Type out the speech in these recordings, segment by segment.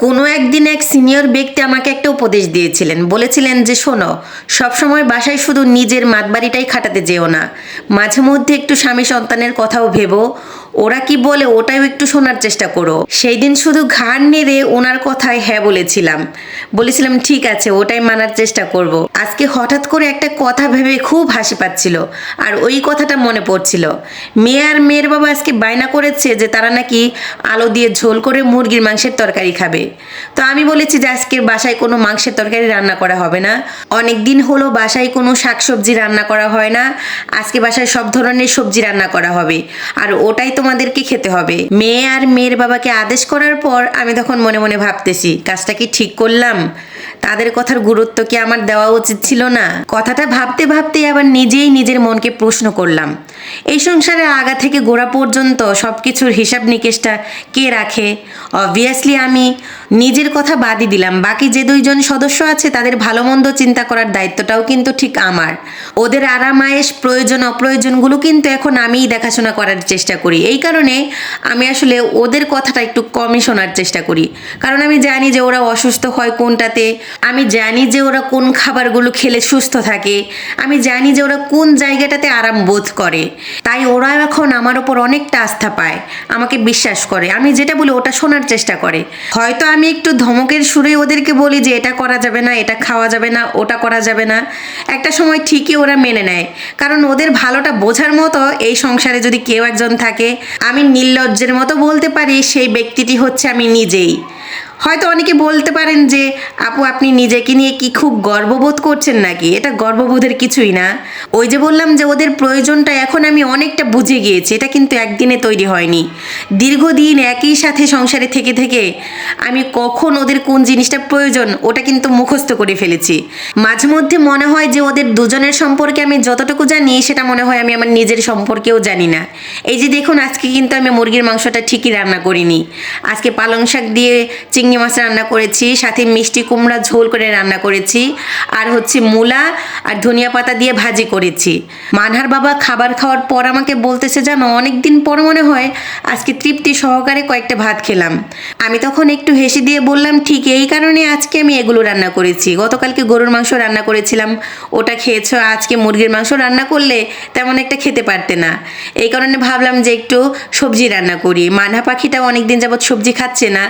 কোনো একদিন এক সিনিয়র ব্যক্তি আমাকে একটা উপদেশ দিয়েছিলেন, বলেছিলেন যে শোনো, সবসময় বাসায় শুধু নিজের মাতবাড়িটাই খাটাতে যেও না, মাঝে মধ্যে একটু স্বামী সন্তানের কথাও ভেবো, ওরা কি বলে ওটাও একটু শোনার চেষ্টা করো। সেই দিন শুধু ঘাড় নেড়ে ওনার কথায় হ্যাঁ বলেছিলাম ঠিক আছে, ওটাই মানার চেষ্টা করব। আজকে হঠাৎ করে একটা কথা ভেবে খুব হাসি পাচ্ছিল, আর ওই কথাটা মনে পড়ছিল। মেয়ে আর মেয়ের বাবা আজকে বায়না করেছে যে তারা নাকি আলু দিয়ে ঝোল করে মুরগির মাংসের তরকারি খাবে। তো আমি বলেছি যে আজকে বাসায় কোনো মাংসের তরকারি রান্না করা হবে না, অনেক দিন হলো বাসায় কোনো শাকসবজি রান্না করা হয় না, আজকে বাসায় সব ধরনের সবজি রান্না করা হবে, আর ওটাই তোমাদেরকে খেতে হবে। মেয়ে আর মেয়ের বাবাকে আদেশ করার পর আমি তখন মনে মনে ভাবতেছি, কাজটা কি ঠিক করলাম? তাদের কথার গুরুত্ব কি আমার দেওয়া উচিত ছিল না? কথাটা ভাবতে ভাবতেই আবার নিজেই নিজের মনকে প্রশ্ন করলাম, এই সংসারে আগা থেকে গোড়া পর্যন্ত সব কিছুর হিসাব নিকেশটা কে রাখে? অবভিয়াসলি আমি। নিজের কথা বাদই দিলাম, বাকি যে দুইজন সদস্য আছে তাদের ভালো মন্দ চিন্তা করার দায়িত্বটাও কিন্তু ঠিক আমার। ওদের আরাম আয়েশ প্রয়োজন অপ্রয়োজনগুলো কিন্তু এখন আমিই দেখাশোনা করার চেষ্টা করি। এই কারণে আমি আসলে ওদের কথাটা একটু কমই শোনার চেষ্টা করি, কারণ আমি জানি যে ওরা অসুস্থ হয় কোনটাতে, আমি জানি যে ওরা কোন খাবারগুলো খেলে সুস্থ থাকে, আমি জানি যে ওরা কোন জায়গাটাতে আরাম বোধ করে। তাই ওরা এখন আমার ওপর অনেকটা আস্থা পায়, আমাকে বিশ্বাস করে, আমি যেটা বলি ওটা শোনার চেষ্টা করে। হয়তো আমি একটু ধমকের সুরে ওদেরকে বলি যে এটা করা যাবে না, এটা খাওয়া যাবে না, ওটা করা যাবে না, একটা সময় ঠিকই ওরা মেনে নেয়, কারণ ওদের ভালোটা বোঝার মতো এই সংসারে যদি কেউ একজন থাকে, আমি নির্লজ্জের মতো বলতে পারি সেই ব্যক্তিটি হচ্ছে আমি নিজেই। হয়তো অনেকে বলতে পারেন যে আপু আপনি নিজেকে নিয়ে কি খুব গর্ববোধ করছেন নাকি? এটা গর্ববোধের কিছুই না। ওই যে বললাম যে ওদের প্রয়োজনটা এখন আমি অনেকটা বুঝে গিয়েছি, এটা কিন্তু একদিনে তৈরি হয়নি। দীর্ঘদিন একই সাথে সংসারে থেকে থেকে আমি কখন ওদের কোন জিনিসটা প্রয়োজন ওটা কিন্তু মুখস্থ করে ফেলেছি। মাঝে মধ্যে মনে হয় যে ওদের দুজনের সম্পর্কে আমি যতটুকু জানি সেটা মনে হয় আমি আমার নিজের সম্পর্কেও জানি না। এই যে দেখুন, আজকে কিন্তু আমি মুরগির মাংসটা ঠিকই রান্না করিনি, আজকে পালং শাক দিয়ে চিংড়ি মাছ রান্না করেছি, সাথে মিষ্টি কুমড়া ঝোল করে রান্না করেছি, আর হচ্ছে মূলা আর ধনিয়া পাতা দিয়ে ভাজি করেছি। মানহার বাবা খাবার খাওয়ার পর আমাকে বলতেছে, জানো অনেকদিন পর মনে হয় আজকে তৃপ্তি সহকারে কয়েকটা ভাত খেলাম। আমি তখন একটু হেসে দিয়ে বললাম, ঠিক এই কারণে আজকে আমি এগুলো রান্না করেছি। গতকালকে গরুর মাংস রান্না করেছিলাম, ওটা খেয়েছো, আজকে মুরগির মাংস রান্না করলে তেমন একটা খেতে পারতে না, এই কারণে ভাবলাম যে একটু সবজি রান্না করি। মানহা পাখিটাও অনেকদিন যাবৎ সবজি খাচ্ছে না,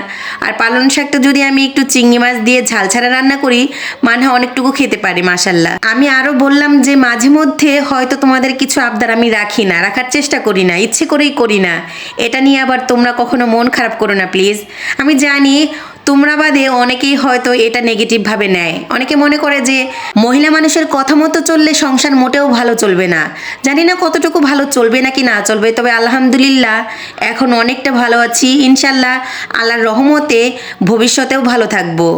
আর পালং শাকটা যদি আমি একটু চিংড়ি মাছ দিয়ে ঝাল ছাড়া রান্না করি, মানহা অনেকটুকু খেতে পারে মাশাল্লাহ। আমি আরও বললাম যে মাঝে মধ্যে হয়তো তোমাদের কিছু আবদার আমি রাখি না, রাখার চেষ্টা করি না, ইচ্ছে করেই করি না, এটা নিয়ে আবার তোমরা কখনো মন খারাপ করো না প্লিজ। আমি জানি তোমরা বাদে অনেকেই হয়তো এটা নেগেটিভভাবে নেয়, অনেকে মনে করে যে মহিলা মানুষের কথা মতো চললে সংসার মোটেও ভালো চলবে না। জানি না কতটুকু ভালো চলবে নাকি না চলবে, তবে আলহামদুলিল্লাহ এখন অনেকটা ভালো আছি, ইনশাল্লাহ আল্লাহর রহমতে ভবিষ্যতেও ভালো থাকবো।